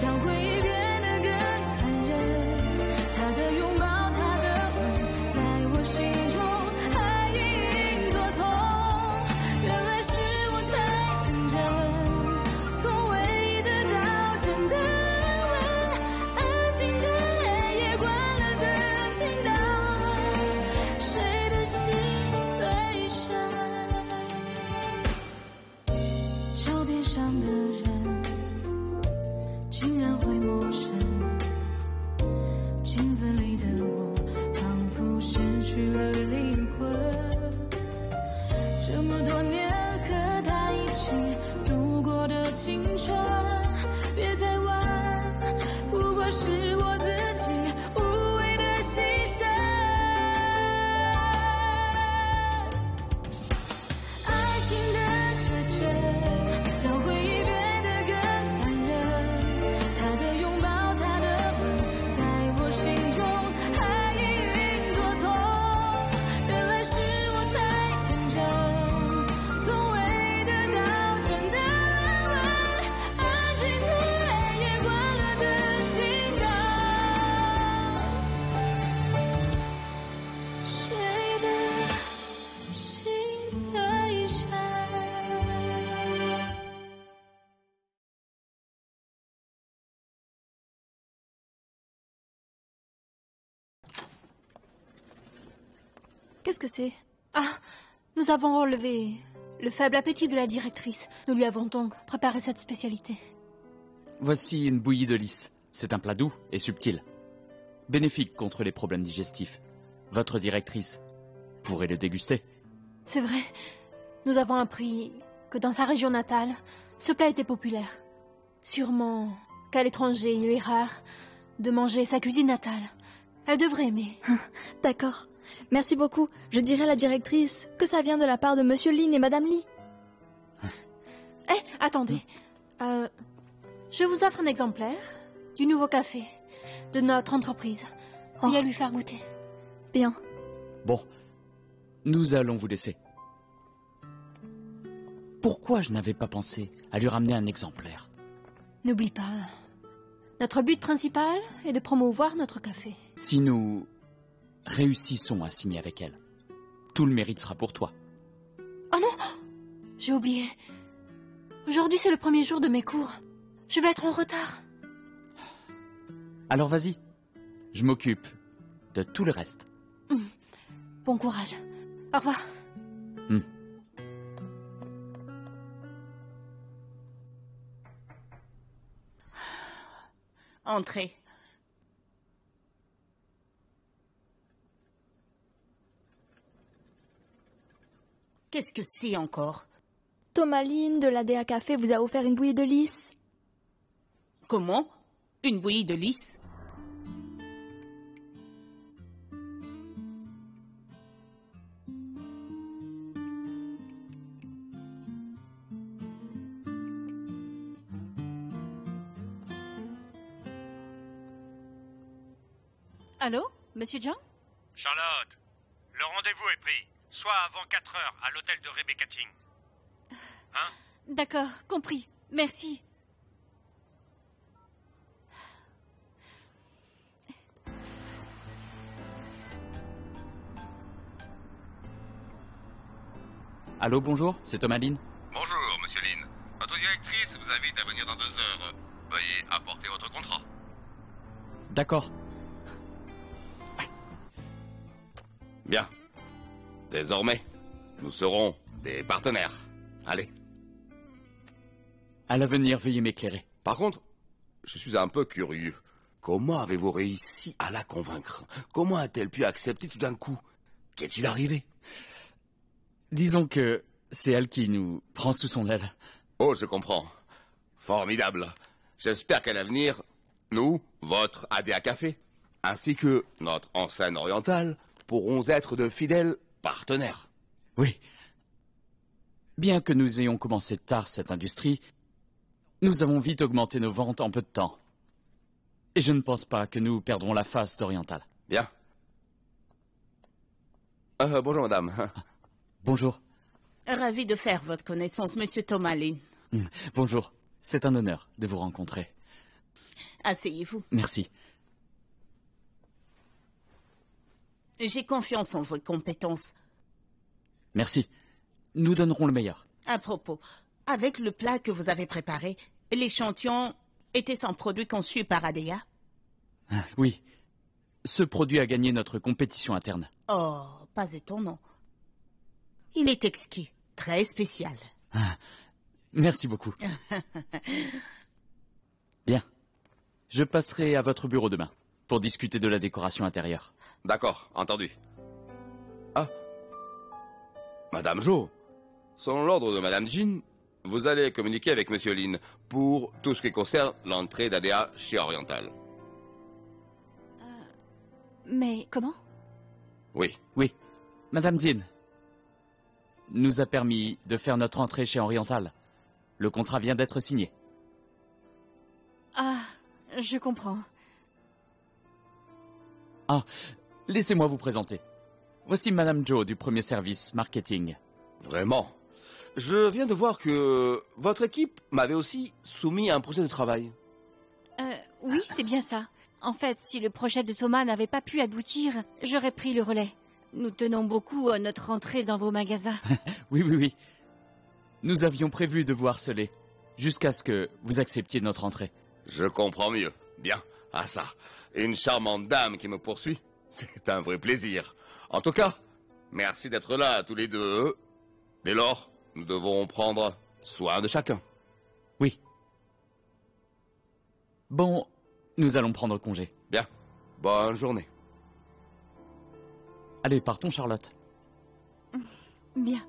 让回忆变得更残忍。他的拥抱，他的吻，在我心中还隐隐作痛。原来是我太天真，从未得到真的安稳。安静的黑夜，关了灯，听到谁的心碎声。照片上的人竟然会陌生，镜子里的我仿佛失去了灵魂。这么多年和他一起度过的青春，别再问，不过是我自己无谓的牺牲。爱情的确切，让回忆变得更残忍。他的拥抱，他的吻，在我心中还隐隐作痛。原来是我太天真，从未得到真的安稳。安静的黑夜，关了灯，听到谁的心碎声。Qu'est-ce que c'est? Ah, nous avons relevé le faible appétit de la directrice. Nous lui avons donc préparé cette spécialité. Voici une bouillie de lys. C'est un plat doux et subtil. Bénéfique contre les problèmes digestifs. Votre directrice pourrait le déguster. C'est vrai, nous avons appris que dans sa région natale, ce plat était populaire. Sûrement qu'à l'étranger, il est rare de manger sa cuisine natale. Elle devrait aimer. D'accord. Merci beaucoup. Je dirai à la directrice que ça vient de la part de Monsieur Lin et Madame Li. Eh, attendez. Je vous offre un exemplaire du nouveau café de notre entreprise. Veuillez lui faire goûter. Bien. Bon, nous allons vous laisser. Pourquoi je n'avais pas pensé à lui ramener un exemplaire? N'oublie pas, notre but principal est de promouvoir notre café. Si nous réussissons à signer avec elle, tout le mérite sera pour toi. Oh non! J'ai oublié. Aujourd'hui, c'est le premier jour de mes cours. Je vais être en retard. Alors vas-y, je m'occupe de tout le reste. Bon courage. Au revoir. Entrez. Qu'est-ce que c'est encore? Thomas Lin de l'ADA Café vous a offert une bouillie de lys. Comment? Une bouillie de lys? Allô, Monsieur Zhang? Charlotte, le rendez-vous est pris. Soit avant 4 heures à l'hôtel de Rebecca Ting. Hein? D'accord, compris. Merci. Allô, bonjour, c'est Thomas Lin. Bonjour, Monsieur Lin. Votre directrice vous invite à venir dans 2 heures. Veuillez apporter votre contrat. D'accord. Bien. Désormais, nous serons des partenaires. Allez. À l'avenir, veuillez m'éclairer. Par contre, je suis un peu curieux. Comment avez-vous réussi à la convaincre? Comment a-t-elle pu accepter tout d'un coup? Qu'est-il arrivé? Disons que c'est elle qui nous prend sous son aile. Oh, je comprends. Formidable. J'espère qu'à l'avenir, nous, votre ADA Café, ainsi que notre enseigne orientale, pourront être de fidèles partenaires. Oui. Bien que nous ayons commencé tard cette industrie, nous avons vite augmenté nos ventes en peu de temps. Et je ne pense pas que nous perdrons la face d'Oriental. Bien. Bonjour, madame. Bonjour. Ravi de faire votre connaissance, Monsieur Thomas Lin. Bonjour. C'est un honneur de vous rencontrer. Asseyez-vous. Merci. J'ai confiance en vos compétences. Merci. Nous donnerons le meilleur. À propos, avec le plat que vous avez préparé, l'échantillon était un produit conçu par ADA? Oui. Ce produit a gagné notre compétition interne. Oh, pas étonnant. Il est exquis, très spécial. Merci beaucoup. Bien. Je passerai à votre bureau demain pour discuter de la décoration intérieure. D'accord, entendu. Ah. Madame Jo, selon l'ordre de Madame Jean, vous allez communiquer avec Monsieur Lin pour tout ce qui concerne l'entrée d'ADA chez Oriental. Mais comment? Oui. Oui. Madame Zin nous a permis de faire notre entrée chez Oriental. Le contrat vient d'être signé. Ah, je comprends. Ah, laissez-moi vous présenter. Voici Madame Jo du premier service marketing. Vraiment. Je viens de voir que votre équipe m'avait aussi soumis un projet de travail. Oui, c'est bien ça. En fait, si le projet de Thomas n'avait pas pu aboutir, j'aurais pris le relais. Nous tenons beaucoup à notre entrée dans vos magasins. Oui. Nous avions prévu de vous harceler, jusqu'à ce que vous acceptiez notre entrée. Je comprends mieux. Bien. Ah ça. Une charmante dame qui me poursuit. C'est un vrai plaisir. En tout cas, merci d'être là tous les deux. Dès lors, nous devons prendre soin de chacun. Oui. Bon, nous allons prendre congé. Bien. Bonne journée. Allez, partons, Charlotte. Bien.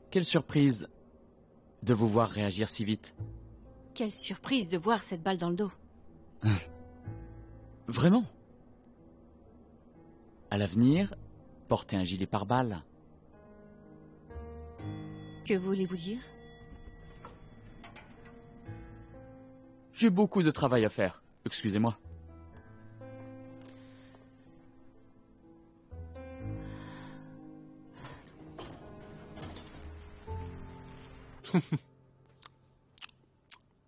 Quelle surprise de vous voir réagir si vite. Quelle surprise de voir cette balle dans le dos. Vraiment? À l'avenir, portez un gilet pare-balles. Que voulez-vous dire? J'ai beaucoup de travail à faire. Excusez-moi.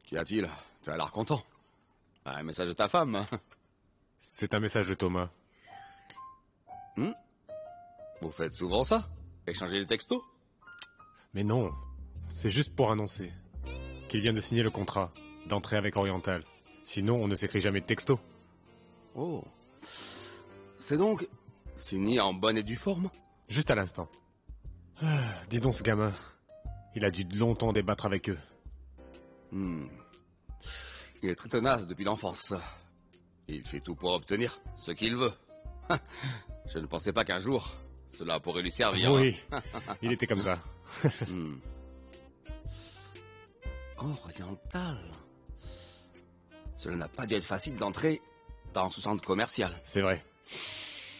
Qu'y a-t-il? Tu as l'air content. Un message de ta femme, hein? C'est un message de Thomas. Vous faites souvent ça? Échanger les textos? Mais non, c'est juste pour annoncer qu'il vient de signer le contrat d'entrée avec Oriental. Sinon, on ne s'écrit jamais de texto. Oh. C'est donc signé en bonne et due forme? Juste à l'instant. Dis donc ce gamin. Il a dû longtemps débattre avec eux. Il est très tenace depuis l'enfance. Il fait tout pour obtenir ce qu'il veut. Je ne pensais pas qu'un jour, cela pourrait lui servir. Oui, il était comme ça. Oriental. Cela n'a pas dû être facile d'entrer dans ce centre commercial. C'est vrai.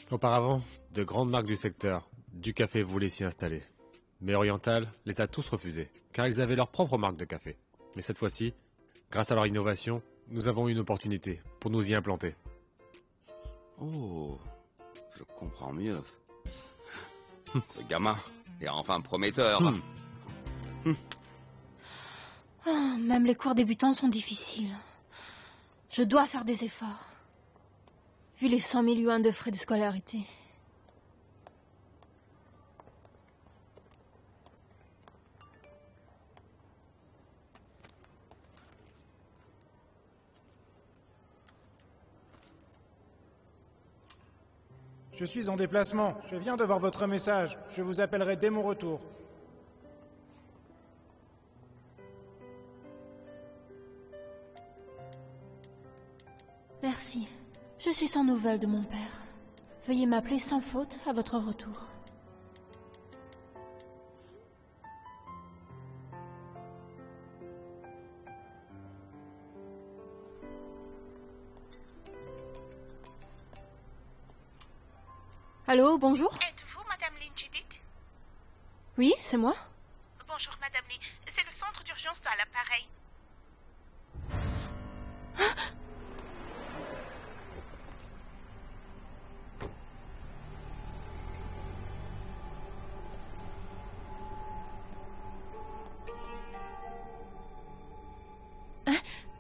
Auparavant, de grandes marques du secteur du café voulaient s'y installer. Mais Oriental les a tous refusés, car ils avaient leur propre marque de café. Mais cette fois-ci, grâce à leur innovation, nous avons eu une opportunité pour nous y implanter. Oh, je comprends mieux. Ce gamin est enfin prometteur. Oh, même les cours débutants sont difficiles. Je dois faire des efforts. Vu les 100 000 yuans de frais de scolarité. Je suis en déplacement. Je viens de voir votre message. Je vous appellerai dès mon retour. Merci. Je suis sans nouvelles de mon père. Veuillez m'appeler sans faute à votre retour. Allô, bonjour? Êtes-vous Madame Lin Judith? Oui, c'est moi. Bonjour Madame Lee, c'est le centre d'urgence à l'appareil.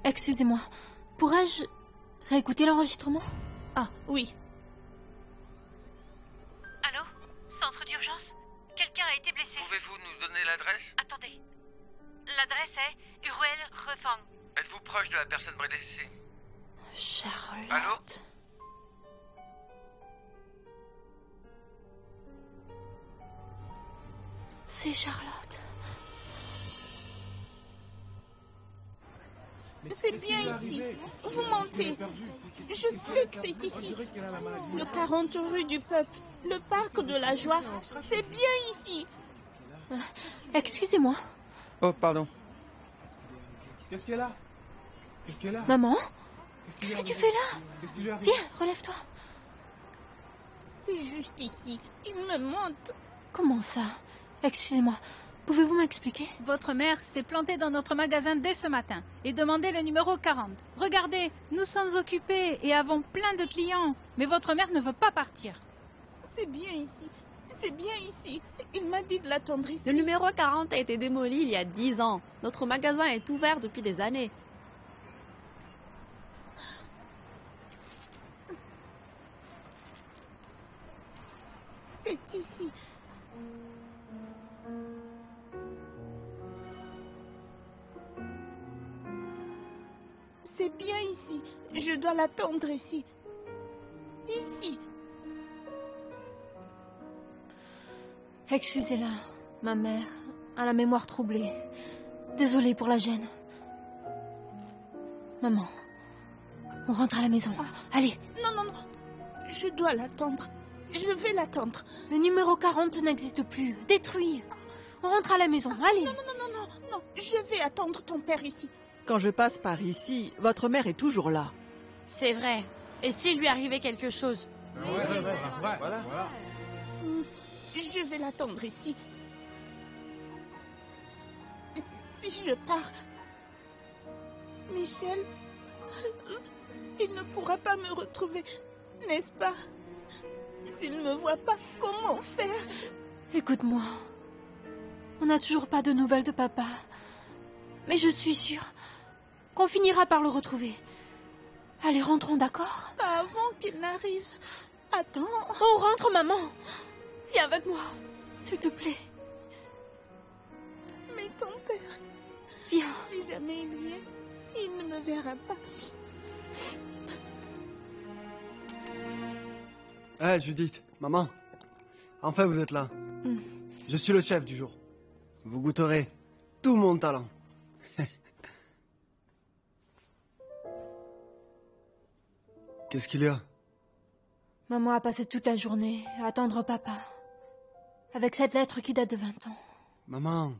Excusez-moi, pourrais-je réécouter l'enregistrement? Ah, oui. Allô? Centre d'urgence? Quelqu'un a été blessé. Pouvez-vous nous donner l'adresse? Attendez. L'adresse est Uruel Refang. Êtes-vous proche de la personne blessée? Charlotte... Allô? C'est Charlotte. C'est bien ici. Vous mentez. Je sais que c'est ici. Le 40 rue du Peuple, le parc de la Joie. C'est bien ici. Excusez-moi. Oh, pardon. Qu'est-ce qu'elle a? Qu'est-ce qu'elle a? Maman? Qu'est-ce que tu fais là? Qu'est-ce qui lui arrive? Viens, relève-toi. C'est juste ici. Il me mente. Comment ça? Excusez-moi. Pouvez-vous m'expliquer? Votre mère s'est plantée dans notre magasin dès ce matin et demandait le numéro 40. Regardez, nous sommes occupés et avons plein de clients, mais votre mère ne veut pas partir. C'est bien ici. C'est bien ici. Il m'a dit de l'attendre ici. Le numéro 40 a été démoli il y a 10 ans. Notre magasin est ouvert depuis des années. C'est ici. C'est bien ici. Je dois l'attendre ici. Ici. Excusez-la, ma mère a la mémoire troublée. Désolée pour la gêne. Maman, on rentre à la maison. Allez. Non, non, non. Je dois l'attendre. Je vais l'attendre. Le numéro 40 n'existe plus. Détruit. On rentre à la maison. Allez. Non, non, non, non, non, non. Je vais attendre ton père ici. Quand je passe par ici, votre mère est toujours là. C'est vrai. Et s'il lui arrivait quelque chose? Voilà. Je vais l'attendre ici. Si je pars, Michel, il ne pourra pas me retrouver, n'est-ce pas? S'il ne me voit pas, comment faire? Écoute-moi. On n'a toujours pas de nouvelles de papa. Mais je suis sûre qu'on finira par le retrouver. Allez, rentrons, d'accord? Pas avant qu'il n'arrive. Attends. On rentre, maman. Viens avec moi, s'il te plaît. Mais ton père... Viens. Si jamais il vient, il ne me verra pas. Eh, Judith, maman. Enfin, vous êtes là. Je suis le chef du jour. Vous goûterez tout mon talent. Qu'est-ce qu'il y a? Maman a passé toute la journée à attendre papa. Avec cette lettre qui date de 20 ans. Maman,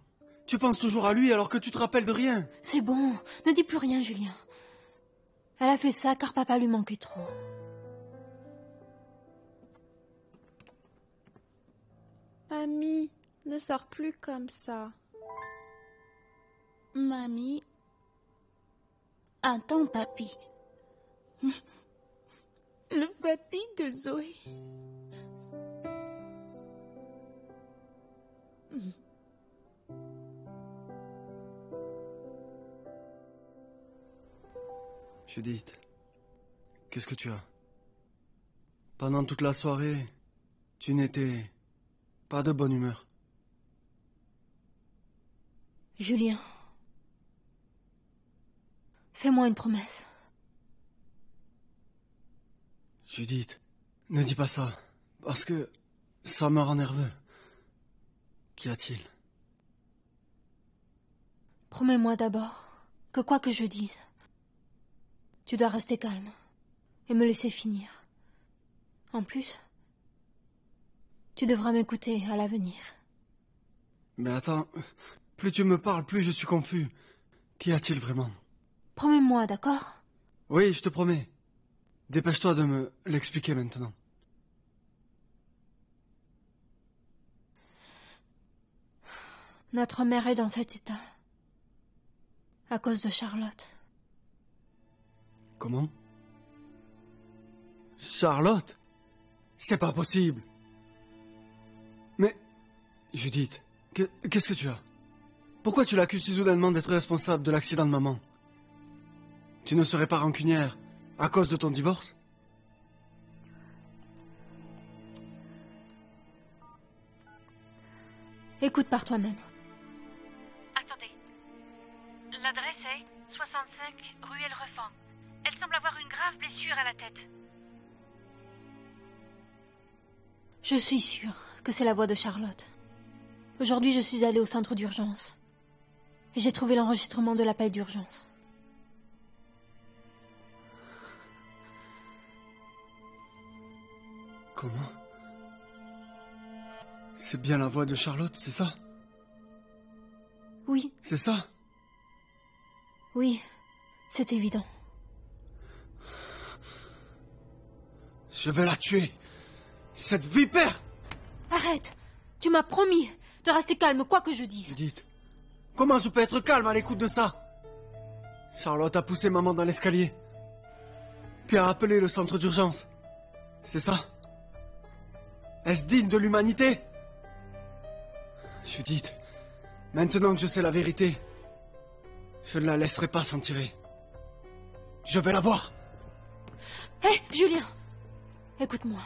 tu penses toujours à lui alors que tu te rappelles de rien. C'est bon, ne dis plus rien, Julien. Elle a fait ça car papa lui manquait trop. Mamie, ne sors plus comme ça. Mamie... Attends, papy. Le papy de Zoé. Judith, qu'est-ce que tu as? Pendant toute la soirée, tu n'étais pas de bonne humeur. Julien, fais-moi une promesse. Judith, ne dis pas ça, parce que ça me rend nerveux. Qu'y a-t-il? Promets-moi d'abord que quoi que je dise, tu dois rester calme et me laisser finir. En plus, tu devras m'écouter à l'avenir. Mais attends, plus tu me parles, plus je suis confus. Qu'y a-t-il vraiment? Promets-moi, d'accord? Oui, je te promets. Dépêche-toi de me l'expliquer maintenant. Notre mère est dans cet état. À cause de Charlotte. Comment? Charlotte? C'est pas possible. Mais, Judith, qu'est-ce que tu as? Pourquoi tu l'accuses si soudainement d'être responsable de l'accident de maman? Tu ne serais pas rancunière à cause de ton divorce? Écoute par toi-même. Attendez. L'adresse est 65 Ruelle Refang. Elle semble avoir une grave blessure à la tête. Je suis sûre que c'est la voix de Charlotte. Aujourd'hui, je suis allée au centre d'urgence. Et j'ai trouvé l'enregistrement de l'appel d'urgence. Comment? C'est bien la voix de Charlotte, c'est ça? Oui. C'est ça? Oui, c'est évident. Je vais la tuer. Cette vipère! Arrête! Tu m'as promis de rester calme, quoi que je dise. Judith, comment je peux être calme à l'écoute de ça? Charlotte a poussé maman dans l'escalier. Puis a appelé le centre d'urgence. C'est ça? Est-ce digne de l'humanité? Judith, maintenant que je sais la vérité, je ne la laisserai pas s'en tirer. Je vais la voir. Hé, Julien! Écoute-moi.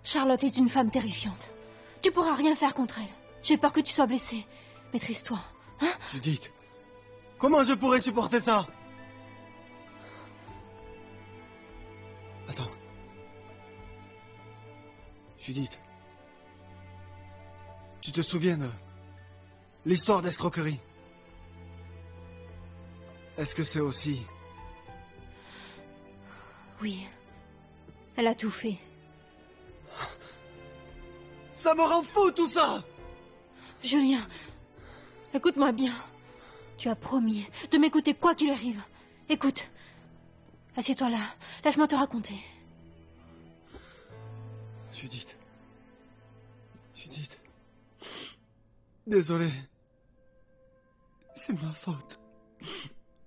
Charlotte est une femme terrifiante. Tu pourras rien faire contre elle. J'ai peur que tu sois blessé. Maîtrise-toi, hein? Judith, comment je pourrais supporter ça? Attends. Judith, tu te souviens de l'histoire d'escroquerie? Est-ce que c'est aussi... Oui. Elle a tout fait. Ça me rend fou tout ça! Julien, écoute-moi bien. Tu as promis de m'écouter quoi qu'il arrive. Écoute. Assieds-toi là. Laisse-moi te raconter. Judith. Judith. Désolé. C'est ma faute.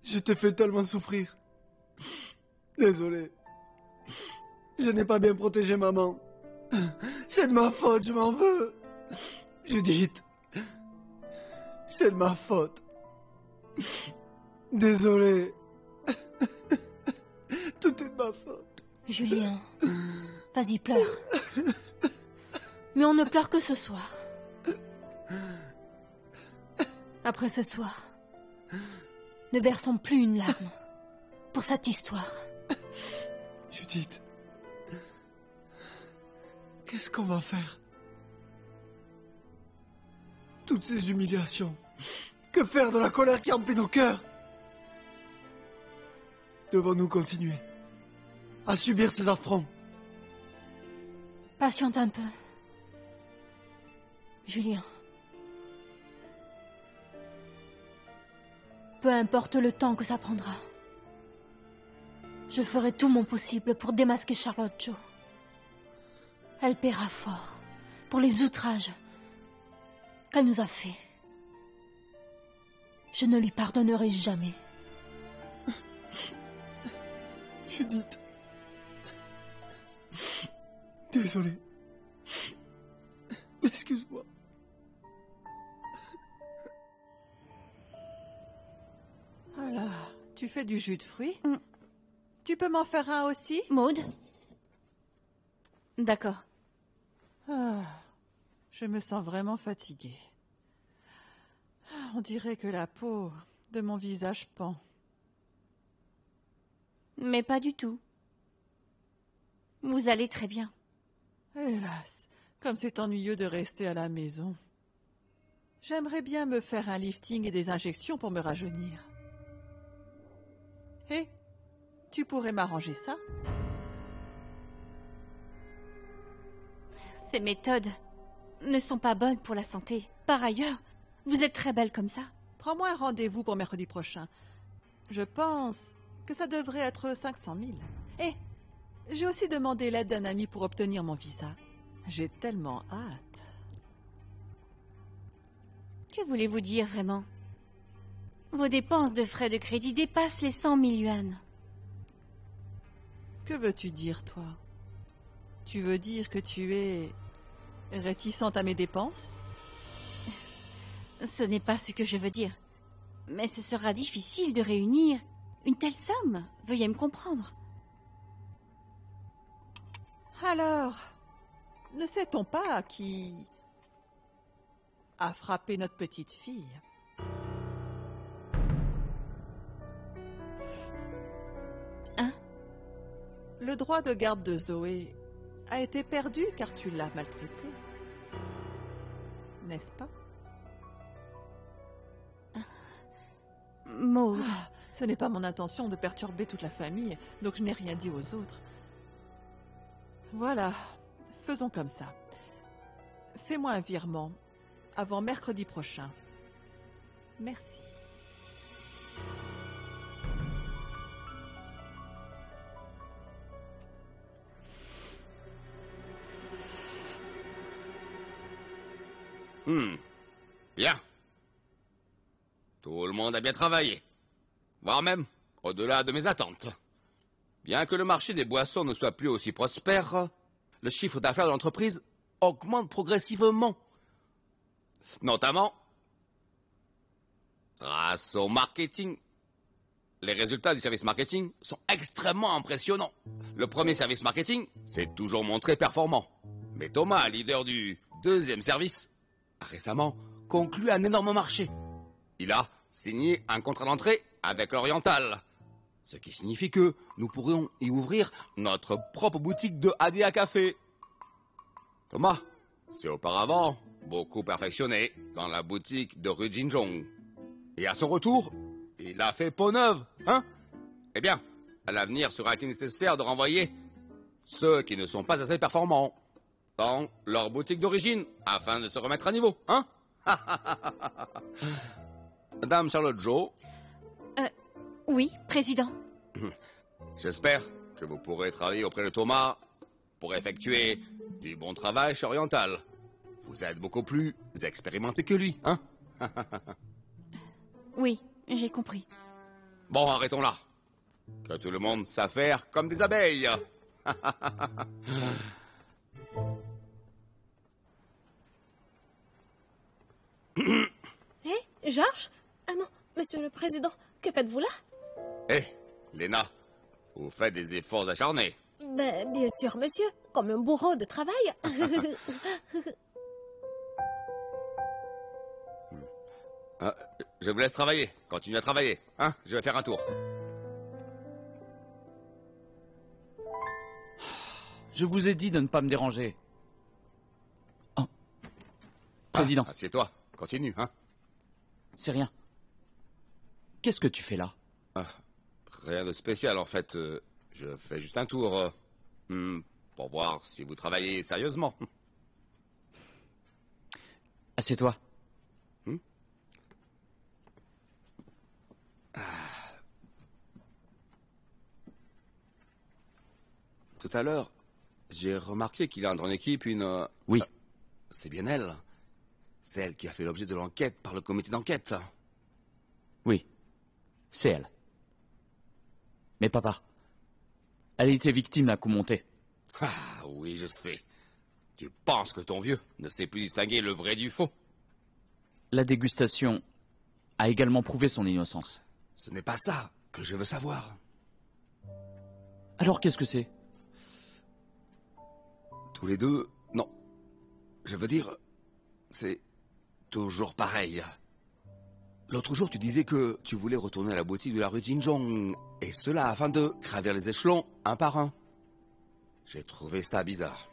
Je t'ai fait tellement souffrir. Désolé. Je n'ai pas bien protégé maman. C'est de ma faute, je m'en veux. Judith. C'est de ma faute. Désolé. Tout est de ma faute. Julien, vas-y, pleure. Mais on ne pleure que ce soir. Après ce soir, ne versons plus une larme pour cette histoire. Judith, qu'est-ce qu'on va faire? Toutes ces humiliations. Que faire de la colère qui emplit nos cœurs? Devons-nous continuer à subir ces affronts? Patiente un peu. Julien. Peu importe le temps que ça prendra. Je ferai tout mon possible pour démasquer Charlotte Joe. Elle paiera fort pour les outrages qu'elle nous a faits. Je ne lui pardonnerai jamais. Judith. Désolé. Excuse-moi. Alors, tu fais du jus de fruits? Tu peux m'en faire un aussi? Maud? D'accord. Ah, je me sens vraiment fatiguée. On dirait que la peau de mon visage pend. Mais pas du tout. Vous allez très bien. Hélas, comme c'est ennuyeux de rester à la maison. J'aimerais bien me faire un lifting et des injections pour me rajeunir. Hé, tu pourrais m'arranger ça? Ces méthodes ne sont pas bonnes pour la santé. Par ailleurs, vous êtes très belle comme ça. Prends-moi un rendez-vous pour mercredi prochain. Je pense que ça devrait être 500 000. Et j'ai aussi demandé l'aide d'un ami pour obtenir mon visa. J'ai tellement hâte. Que voulez-vous dire vraiment? Vos dépenses de frais de crédit dépassent les 100 000 yuan. Que veux-tu dire, toi? Tu veux dire que tu es réticente à mes dépenses? Ce n'est pas ce que je veux dire. Mais ce sera difficile de réunir Une telle somme? Veuillez me comprendre. Alors, ne sait-on pas qui a frappé notre petite fille? Hein? Le droit de garde de Zoé a été perdu car tu l'as maltraitée. N'est-ce pas? Maud. Ce n'est pas mon intention de perturber toute la famille, donc je n'ai rien dit aux autres. Voilà, faisons comme ça. Fais-moi un virement avant mercredi prochain. Merci. Bien. Tout le monde a bien travaillé. Voire même au-delà de mes attentes. Bien que le marché des boissons ne soit plus aussi prospère, le chiffre d'affaires de l'entreprise augmente progressivement. Notamment grâce au marketing. Les résultats du service marketing sont extrêmement impressionnants. Le premier service marketing s'est toujours montré performant. Mais Thomas, leader du deuxième service, a récemment conclu un énorme marché. Il a signé un contrat d'entrée avec l'Oriental. Ce qui signifie que nous pourrions y ouvrir notre propre boutique de ADA Café. Thomas s'est auparavant beaucoup perfectionné dans la boutique de rue Jinzhong. Et à son retour, il a fait peau neuve, hein? Eh bien, à l'avenir sera-t-il nécessaire de renvoyer ceux qui ne sont pas assez performants dans leur boutique d'origine afin de se remettre à niveau, hein? Madame Charlotte Jo. Oui, président. J'espère que vous pourrez travailler auprès de Thomas pour effectuer du bon travail chez Oriental. Vous êtes beaucoup plus expérimenté que lui, hein? Oui, j'ai compris. Bon, arrêtons là. Que tout le monde s'affaire comme des abeilles. Hé, Georges? Ah non, monsieur le président, que faites-vous là? Hé, Léna, vous faites des efforts acharnés. Ben, bien sûr, monsieur, comme un bourreau de travail. Je vous laisse travailler. Continuez à travailler, hein? Je vais faire un tour. Je vous ai dit de ne pas me déranger. Oh. Président. Assieds-toi. Continue, hein? C'est rien. Qu'est-ce que tu fais là? Rien de spécial, en fait. Je fais juste un tour. Pour voir si vous travaillez sérieusement. Assieds-toi. Tout à l'heure, j'ai remarqué qu'il a dans l'équipe une... Oui. C'est bien elle. C'est elle qui a fait l'objet de l'enquête par le comité d'enquête. Oui. C'est elle. Mais papa, elle a été victime d'un coup monté. Ah oui, je sais. Tu penses que ton vieux ne sait plus distinguer le vrai du faux? La dégustation a également prouvé son innocence. Ce n'est pas ça que je veux savoir. Alors qu'est-ce que c'est? Tous les deux, non. Je veux dire, c'est toujours pareil. L'autre jour, tu disais que tu voulais retourner à la boutique de la rue Jinzhong, et cela afin de gravir les échelons un par un. J'ai trouvé ça bizarre.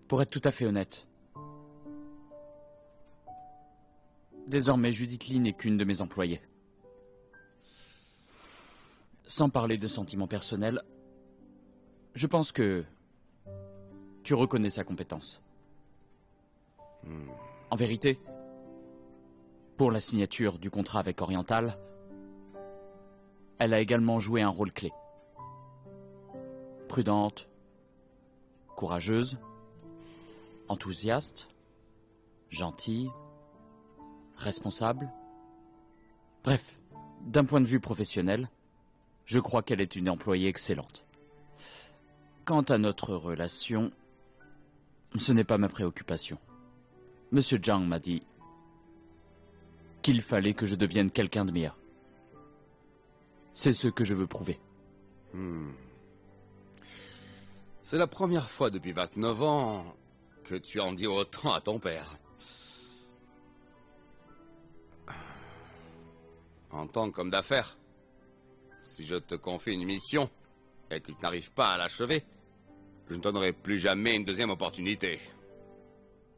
Pour être tout à fait honnête, désormais Judith Lee n'est qu'une de mes employées. Sans parler de sentiments personnels, je pense que tu reconnais sa compétence. En vérité, pour la signature du contrat avec Oriental, elle a également joué un rôle clé. Prudente, courageuse, enthousiaste, gentille, responsable. Bref, d'un point de vue professionnel, je crois qu'elle est une employée excellente. Quant à notre relation, ce n'est pas ma préoccupation. Monsieur Zhang m'a dit qu'il fallait que je devienne quelqu'un de meilleur. C'est ce que je veux prouver. C'est la première fois depuis 29 ans que tu en dis autant à ton père. En tant qu'homme d'affaires, si je te confie une mission et que tu n'arrives pas à l'achever, je ne donnerai plus jamais une deuxième opportunité.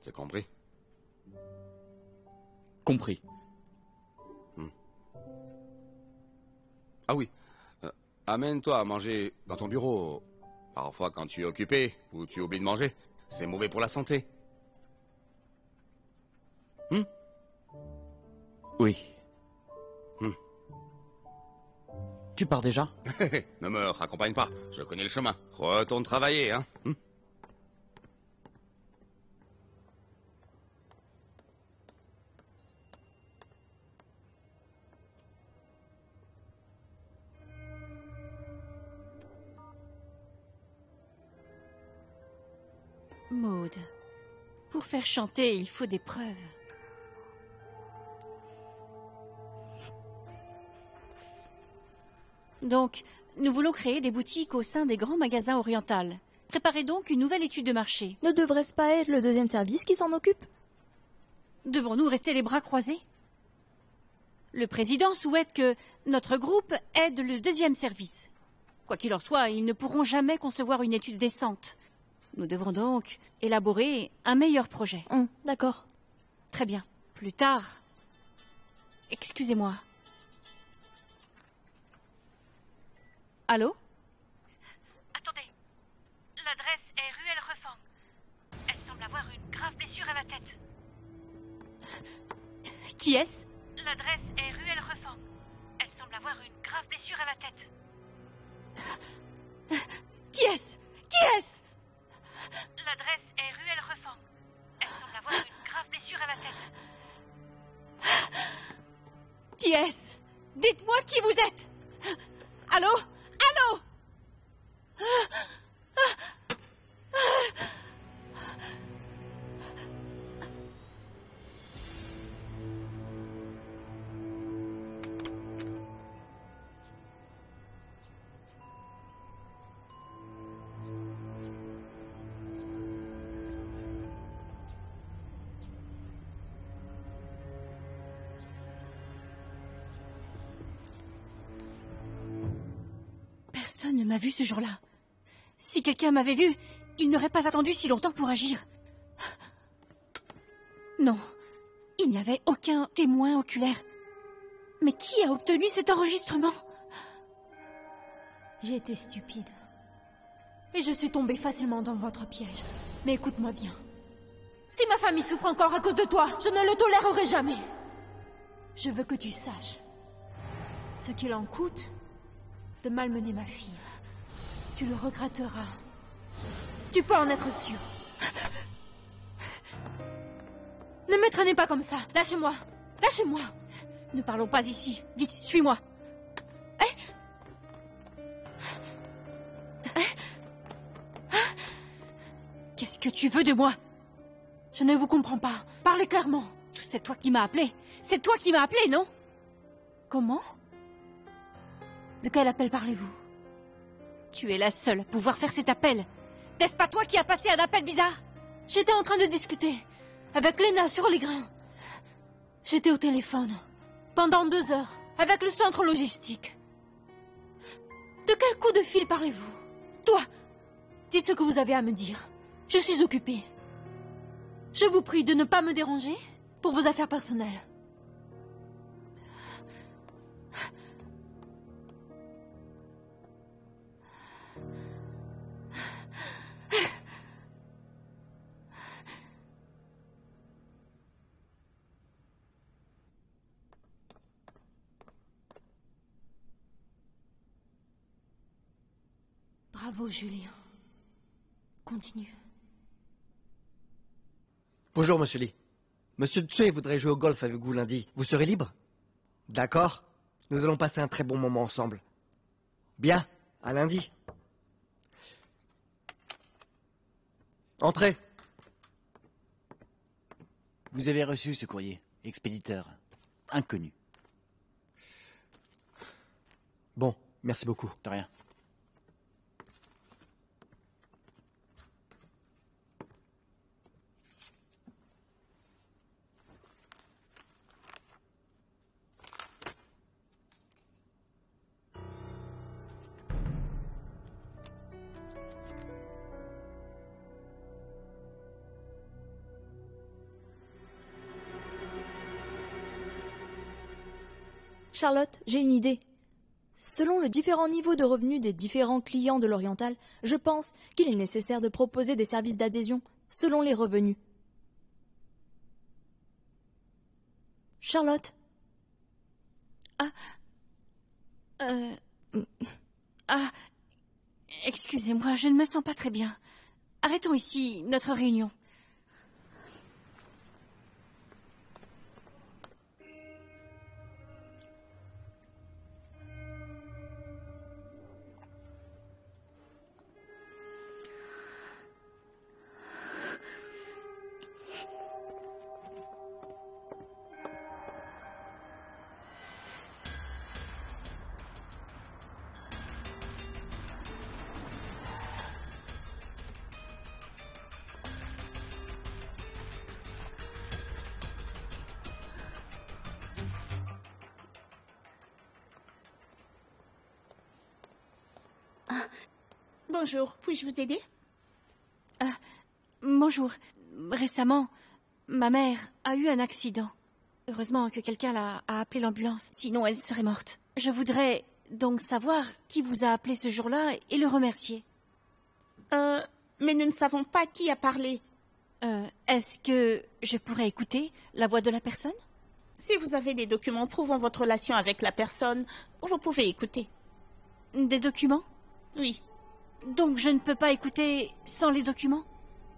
C'est compris? Compris. Ah oui, amène-toi à manger dans ton bureau. Parfois quand tu es occupé ou tu oublies de manger, c'est mauvais pour la santé. Oui. Tu pars déjà? Ne me raccompagne pas, je connais le chemin. Retourne travailler, hein. Maud, pour faire chanter, il faut des preuves. Donc, nous voulons créer des boutiques au sein des grands magasins orientaux. Préparez donc une nouvelle étude de marché. Ne devrait-ce pas être le deuxième service qui s'en occupe? Devons-nous rester les bras croisés? Le président souhaite que notre groupe aide le deuxième service. Quoi qu'il en soit, ils ne pourront jamais concevoir une étude décente. Nous devons donc élaborer un meilleur projet. D'accord. Très bien. Plus tard. Excusez-moi. Allô? Attendez. L'adresse est ruelle Refang. Elle semble avoir une grave blessure à la tête. Qui est-ce? L'adresse est ruelle Refang. Elle semble avoir une grave blessure à la tête. Qui est-ce? Qui est-ce? L'adresse est ruelle Refang. Elle semble avoir une grave blessure à la tête. Qui est-ce? Dites-moi qui vous êtes. Allô? Allô? Personne ne m'a vu ce jour-là. Si quelqu'un m'avait vu, il n'aurait pas attendu si longtemps pour agir. Non, il n'y avait aucun témoin oculaire. Mais qui a obtenu cet enregistrement? J'ai été stupide. Et je suis tombée facilement dans votre piège. Mais écoute-moi bien. Si ma famille souffre encore à cause de toi, je ne le tolérerai jamais. Je veux que tu saches ce qu'il en coûte de malmener ma fille. Tu le regretteras. Tu peux en être sûr. Ne me traînez pas comme ça. Lâchez-moi. Lâchez-moi. Ne parlons pas ici. Vite, suis-moi. Qu'est-ce que tu veux de moi? Je ne vous comprends pas. Parlez clairement. C'est toi qui m'as appelé. C'est toi qui m'as appelé, non? Comment? De quel appel parlez-vous? Tu es la seule à pouvoir faire cet appel. N'est-ce pas toi qui as passé un appel bizarre? J'étais en train de discuter avec Lena sur les grains. J'étais au téléphone pendant 2 heures avec le centre logistique. De quel coup de fil parlez-vous? Toi! Dites ce que vous avez à me dire. Je suis occupée. Je vous prie de ne pas me déranger pour vos affaires personnelles. Bravo, Julien. Continue. Bonjour, monsieur Lee. Monsieur Tsui voudrait jouer au golf avec vous lundi. Vous serez libre? D'accord. Nous allons passer un très bon moment ensemble. Bien. À lundi. Entrez. Vous avez reçu ce courrier, expéditeur. inconnu. Bon, merci beaucoup. De rien. Charlotte, j'ai une idée. Selon le différent niveau de revenus des différents clients de l'Oriental, je pense qu'il est nécessaire de proposer des services d'adhésion selon les revenus. Charlotte? Excusez-moi, je ne me sens pas très bien. Arrêtons ici notre réunion. Bonjour, puis-je vous aider? Bonjour. Récemment, ma mère a eu un accident. Heureusement que quelqu'un a appelé l'ambulance, sinon elle serait morte. Je voudrais donc savoir qui vous a appelé ce jour-là et le remercier. Mais nous ne savons pas qui a parlé. Est-ce que je pourrais écouter la voix de la personne? Si vous avez des documents prouvant votre relation avec la personne, vous pouvez écouter. Des documents? Oui. Donc je ne peux pas écouter sans les documents?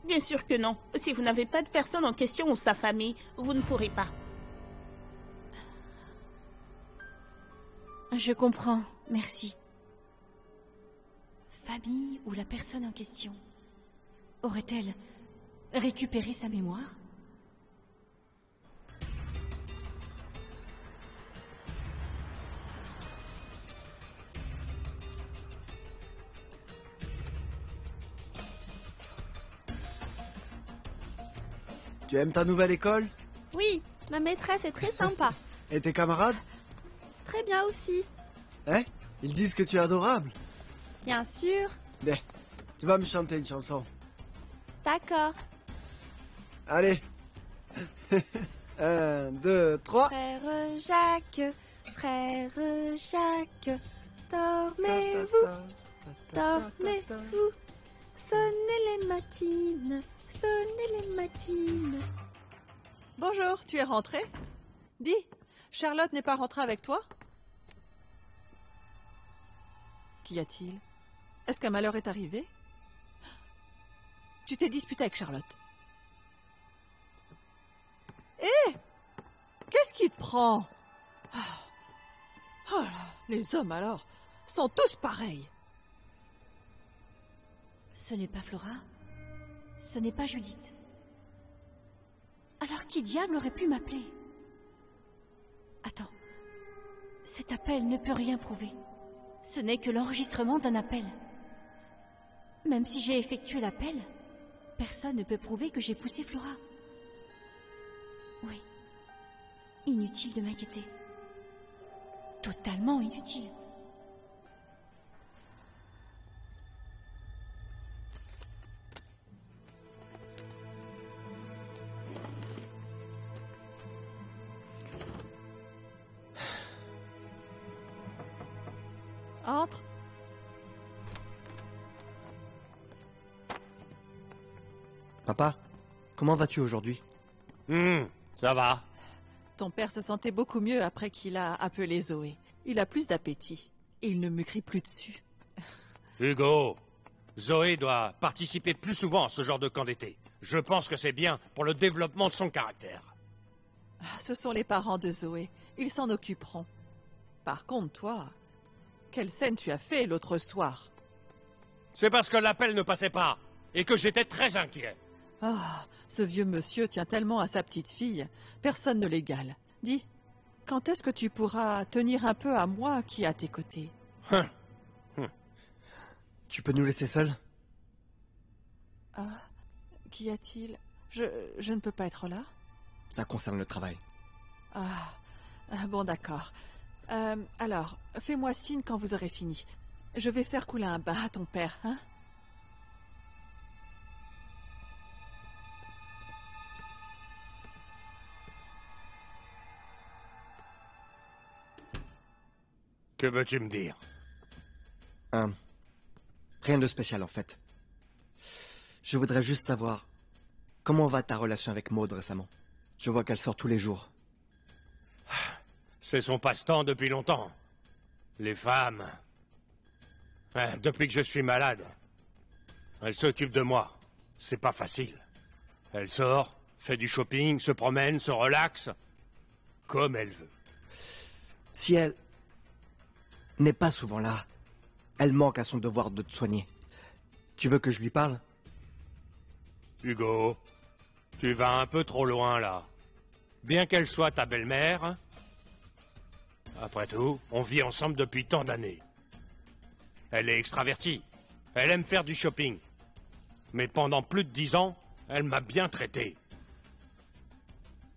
Bien sûr que non. Si vous n'avez pas de personne en question ou sa famille, vous ne pourrez pas. Je comprends, merci. Famille ou la personne en question aurait-elle récupéré sa mémoire? Tu aimes ta nouvelle école? Oui, ma maîtresse est très sympa. Et tes camarades? Très bien aussi. Hein? Ils disent que tu es adorable. Bien sûr. Ben, tu vas me chanter une chanson. D'accord. Allez. 1, 2, 3. Frère Jacques, dormez-vous, dormez-vous. Sonnez les matines, sonnez les matines. Bonjour, tu es rentrée? Dis, Charlotte n'est pas rentrée avec toi? Qu'y a-t-il? Est-ce qu'un malheur est arrivé? Tu t'es disputé avec Charlotte. Hé! Qu'est-ce qui te prend? Oh là, les hommes alors sont tous pareils. Ce n'est pas Flora. Ce n'est pas Judith. Alors qui diable aurait pu m'appeler? Attends. Cet appel ne peut rien prouver. Ce n'est que l'enregistrement d'un appel. Même si j'ai effectué l'appel, personne ne peut prouver que j'ai poussé Flora. Oui. Inutile de m'inquiéter. Totalement inutile. Entre. Papa, comment vas-tu aujourd'hui? Ça va. Ton père se sentait beaucoup mieux après qu'il a appelé Zoé. Il a plus d'appétit. Et il ne me crie plus dessus. Hugo, Zoé doit participer plus souvent à ce genre de camp d'été. Je pense que c'est bien pour le développement de son caractère. Ce sont les parents de Zoé. Ils s'en occuperont. Par contre, toi, quelle scène tu as fait l'autre soir? C'est parce que l'appel ne passait pas et que j'étais très inquiet. Ah, ce vieux monsieur tient tellement à sa petite fille. Personne ne l'égale. Dis, quand est-ce que tu pourras tenir un peu à moi qui est à tes côtés? Tu peux nous laisser seuls? Ah, qu'y a-t-il? Je ne peux pas être là? Ça concerne le travail. Bon, d'accord. Alors, fais-moi signe quand vous aurez fini. Je vais faire couler un bain à ton père, hein? Que veux-tu me dire? Rien de spécial, en fait. Je voudrais juste savoir... Comment va ta relation avec Maud récemment? Je vois qu'elle sort tous les jours. C'est son passe-temps depuis longtemps. Les femmes... Depuis que je suis malade, elle s'occupe de moi. C'est pas facile. Elle sort, fait du shopping, se promène, se relaxe, comme elle veut. Si elle n'est pas souvent là, elle manque à son devoir de te soigner. Tu veux que je lui parle? Hugo, tu vas un peu trop loin, là. Bien qu'elle soit ta belle-mère, après tout, on vit ensemble depuis tant d'années. Elle est extravertie. Elle aime faire du shopping. Mais pendant plus de 10 ans, elle m'a bien traité.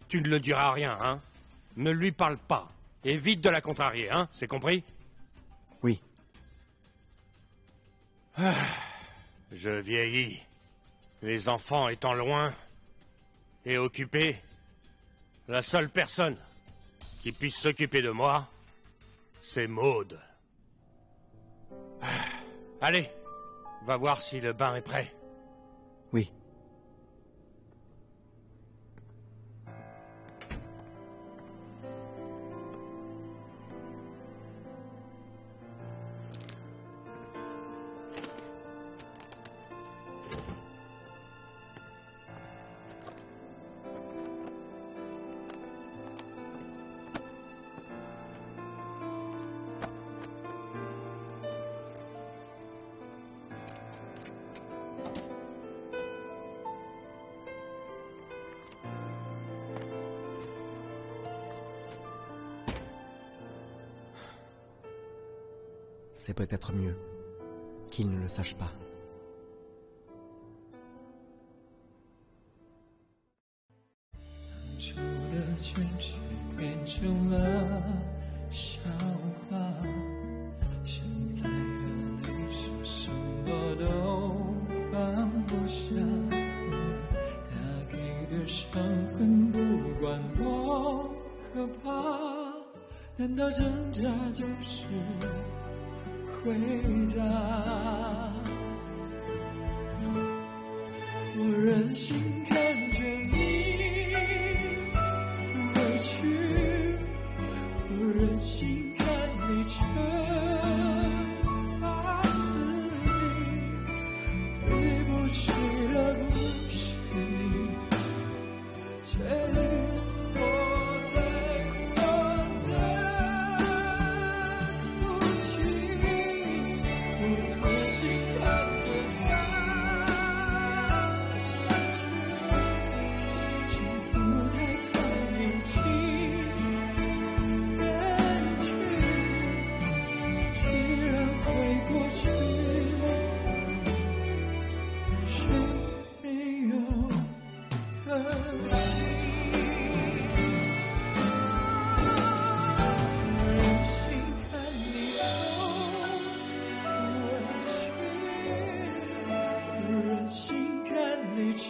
Tu ne le diras à rien, hein? Ne lui parle pas. Évite de la contrarier, hein? C'est compris? Oui. Je vieillis. Les enfants étant loin et occupés, la seule personne qui puisse s'occuper de moi, c'est Maud. Allez, va voir si le bain est prêt. Oui. C'est peut-être mieux qu'il ne le sache pas.旧的坚持变成了笑话，现在的你说什么都放不下，他给的伤痕不管多可怕，难道挣扎就是回答？我忍心看着你委屈，我忍心看你惩罚自己，对不起的不是你，却错在错的不起，我死心看着他失去，幸福太快已经远去，居然会过去，谁没有可惜？忍心看你受委屈，忍心看你承